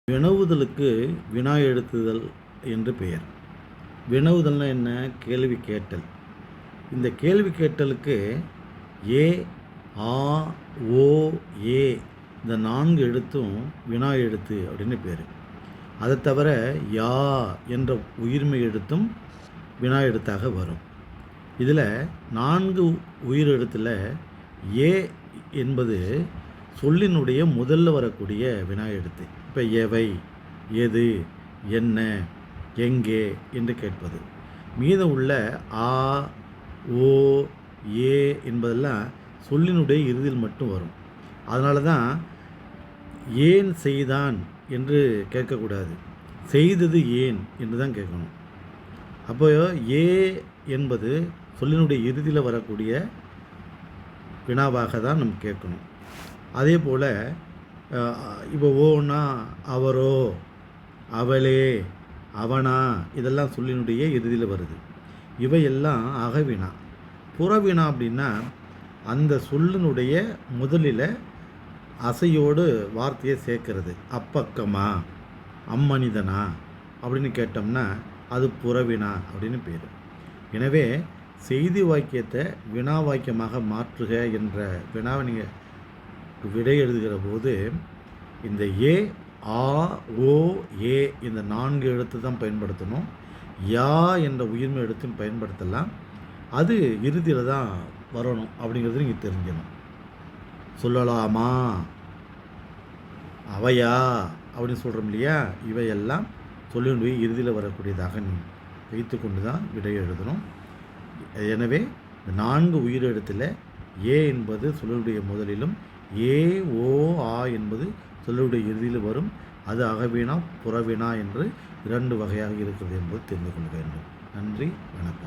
வினவுதலுக்கு வினா எழுத்துதல் என்று பெயர். வினவுதல்னா என்ன? கேள்வி கேட்டல். இந்த கேள்வி கேட்டலுக்கு ஏ, ஆ, ஓ, ஏ இந்த 4 எழுத்தும் வினா எழுத்து அப்படின்னு பேர். அதை தவிர யா என்ற உயிர்மெய் எழுத்தும் வினா எழுத்தாக வரும். இதில் 4 உயிர் எழுத்தில் ஏ என்பது சொல்லினுடைய முதல்ல வரக்கூடிய வினா எழுத்து. இப்போ எவை, எது, என்ன, எங்கே என்று கேட்பது. மீதம் உள்ள ஆ, ஓ, ஏ என்பதெல்லாம் சொல்லினுடைய இறுதியில் மட்டும் வரும். அதனால தான் ஏன் செய்தான் என்று கேட்கக்கூடாது, செய்தது ஏன் என்று தான் கேட்கணும். அப்போ ஏ என்பது சொல்லினுடைய இறுதியில் வரக்கூடிய வினாவாக தான் நம்ம கேட்கணும். அதே போல் இப்போ ஓனா அவரோ, அவளே, அவனா இதெல்லாம் சொல்லினுடைய இறுதியில் வருது. இவையெல்லாம் அகவினா. புறவினா அப்படின்னா அந்த சொல்லினுடைய முதலில் அசையோடு வார்த்தையை சேர்க்கறது. அப்பக்கமா, அம்மனிதனா அப்படின்னு கேட்டோம்னா அது புறவினா அப்படின்னு பேர். எனவே செய்தி வாக்கியத்தை வினா வாக்கியமாக மாற்றுக என்ற வினாவை நீங்கள் விடை எழுதுகிற போது இந்த ஏ, ஆ, ஓ, ஏ இந்த 4 எழுத்து தான் பயன்படுத்தணும். யா என்ற உயிர்மை எழுத்தும் பயன்படுத்தலாம். அது இறுதியில் தான் வரணும் அப்படிங்கிறது நீங்கள் தெரிஞ்சிடணும். சொல்லலாமா, அவையா அப்படின்னு சொல்கிறோம் இல்லையா, இவையெல்லாம் சொல்லினுடைய இறுதியில் வரக்கூடியதாக நீ வைத்து கொண்டு தான் விடை எழுதணும். எனவே இந்த 4 உயிரெழுத்தில் ஏ என்பது சொல்லுடைய முதலிலும், ஏ, ஓ, ஆ என்பது சொல்லுடைய இறுதியில் வரும். அது அகவினா புறவினா என்று 2 வகையாக இருக்கிறது என்பது தெரிந்து கொள்ள வேண்டும். நன்றி, வணக்கம்.